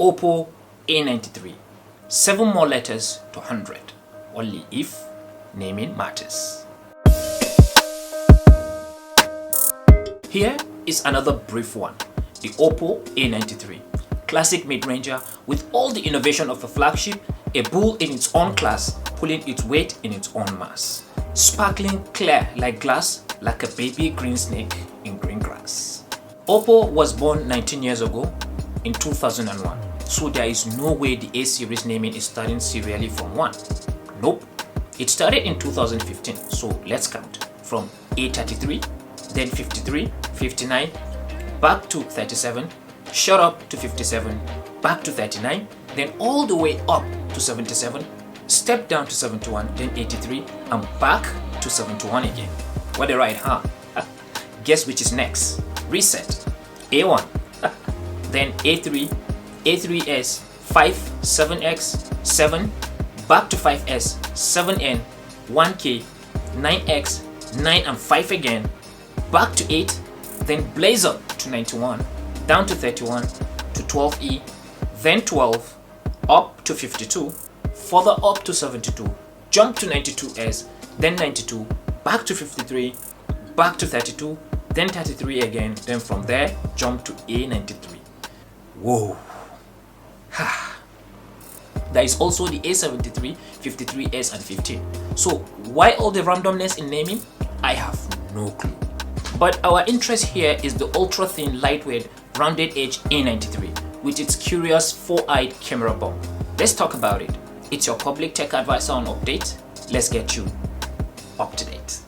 Oppo A93. 7 more letters to 100, only if naming matters. Here is another brief one, the Oppo A93. Classic mid-ranger with all the innovation of a flagship, a bull in its own class, pulling its weight in its own mass. Sparkling clear like glass, like a baby green snake in green grass. Oppo was born 19 years ago in 2001, so there is no way the A series naming is starting serially from 1. Nope, it started in 2015, so let's count. From A33, then 53, 59, back to 37, shot up to 57, back to 39, then all the way up to 77, step down to 71, then 83, and back to 71 again. What a ride, huh? Guess which is next? Reset. A1, then A3, A3S, 5, 7X, 7, back to 5S, 7N, 1K, 9X, 9 and 5 again, back to 8, then blaze up to 91, down to 31, to 12E, then 12, up to 52, further up to 72, jump to 92S, then 92, back to 53, back to 32, then 33 again, then from there, jump to A93. Whoa. There is also the A73, 53S and 15. So why all the randomness in naming? I have no clue. But our interest here is the ultra thin, lightweight, rounded edge A93 with its curious 4-eyed camera bump. Let's talk about it. It's your public tech advisor on update. Let's get you up to date.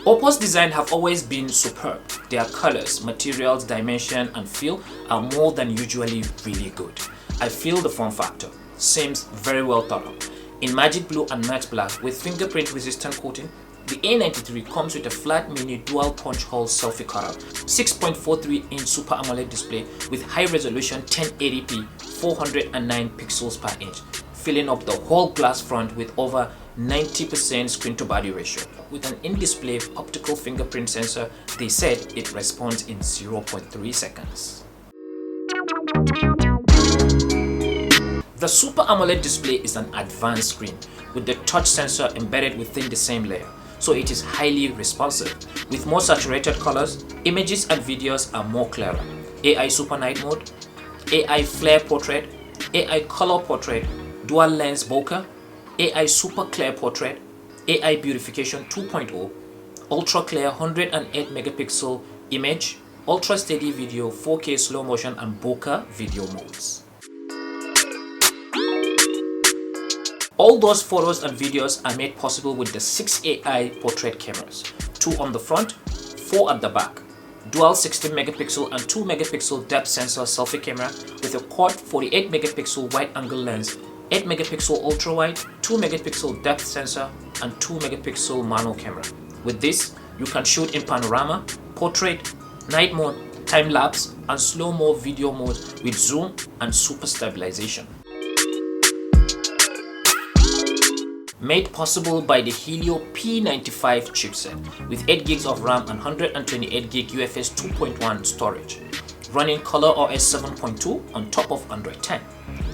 Oppo's design have always been superb. Their colors, materials, dimension and feel are more than usually really good. I feel the form factor seems very well thought of. In magic blue and matte black with fingerprint resistant coating, the A93 comes with a flat mini dual punch hole selfie cutout, 6.43 inch Super AMOLED display with high resolution 1080p 409 pixels per inch, filling up the whole glass front with over 90% screen to body ratio. With an in-display optical fingerprint sensor, they said it responds in 0.3 seconds. The Super AMOLED display is an advanced screen with the touch sensor embedded within the same layer, so it is highly responsive. With more saturated colors, images and videos are more clearer. AI Super Night Mode, AI Flare Portrait, AI Color Portrait, Dual Lens Bokeh, AI Super Clear Portrait, AI Beautification 2.0, Ultra Clear 108 megapixel image, Ultra Steady Video, 4K slow motion and bokeh video modes. All those photos and videos are made possible with the 6 AI portrait cameras, 2 on the front, 4 at the back, dual 16 megapixel and 2 megapixel depth sensor selfie camera with a quad 48 megapixel wide angle lens, 8 megapixel ultra wide, 2 megapixel depth sensor and 2 megapixel manual camera. With this, you can shoot in panorama, portrait, night mode, time lapse and slow-mo video mode with zoom and super stabilization. Made possible by the Helio P95 chipset with 8 gigs of RAM and 128 gig UFS 2.1 storage, running ColorOS 7.2 on top of Android 10.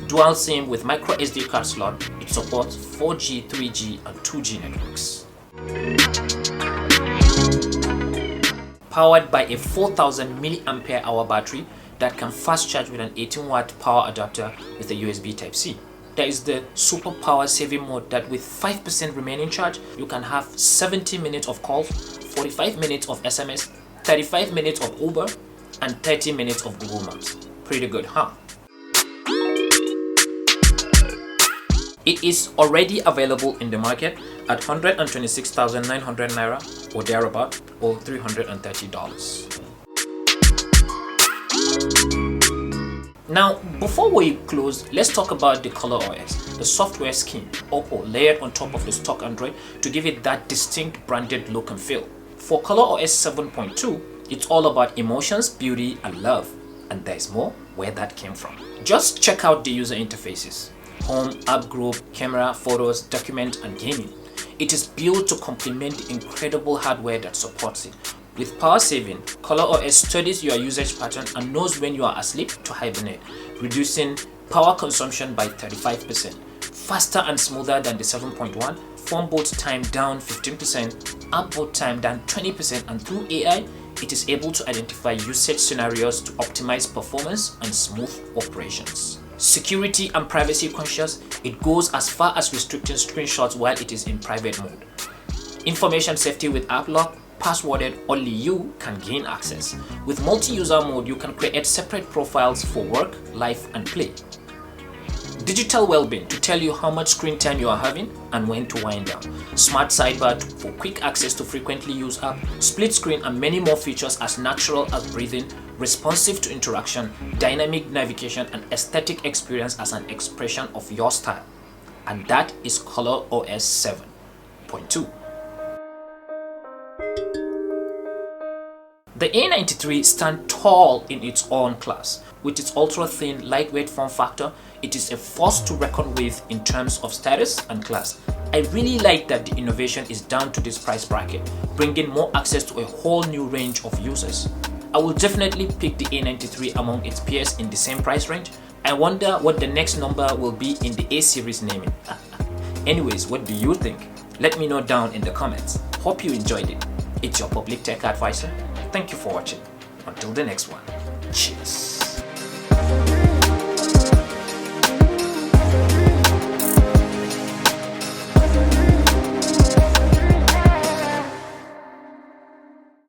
Dual SIM with micro SD card slot, it supports 4G, 3G and 2G networks. Powered by a 4000 mAh battery that can fast charge with an 18-watt power adapter with a USB Type-C. There is the super power saving mode that with 5% remaining charge, you can have 70 minutes of calls, 45 minutes of SMS, 35 minutes of Uber, and 30 minutes of Google Maps. Pretty good, huh? It is already available in the market at 126,900 Naira or thereabout, or $330. Now, before we close, let's talk about the ColorOS, the software skin Oppo layered on top of the stock Android to give it that distinct branded look and feel. For ColorOS 7.2, it's all about emotions, beauty, and love, and there's more where that came from. Just check out the user interfaces: home, app group, camera, photos, document, and gaming. It is built to complement the incredible hardware that supports it. With power saving, ColorOS studies your usage pattern and knows when you are asleep to hibernate, reducing power consumption by 35%. Faster and smoother than the 7.1, phone boot time down 15%, app boot time down 20%, and through AI, it is able to identify usage scenarios to optimize performance and smooth operations. Security and privacy conscious, it goes as far as restricting screenshots while it is in private mode. Information safety with app lock, passworded, only you can gain access. With multi-user mode, you can create separate profiles for work, life, and play. Digital well-being to tell you how much screen time you are having and when to wind down. Smart sidebar for quick access to frequently used apps, split screen, and many more features as natural as breathing, responsive to interaction, dynamic navigation, and aesthetic experience as an expression of your style. And that is ColorOS 7.2. The A93 stands tall in its own class. With its ultra-thin, lightweight form factor, it is a force to reckon with in terms of status and class. I really like that the innovation is down to this price bracket, bringing more access to a whole new range of users. I will definitely pick the A93 among its peers in the same price range. I wonder what the next number will be in the A series naming. Anyways, what do you think? Let me know down in the comments. Hope you enjoyed it. It's your public tech advisor. Thank you for watching. Until the next one. Cheers.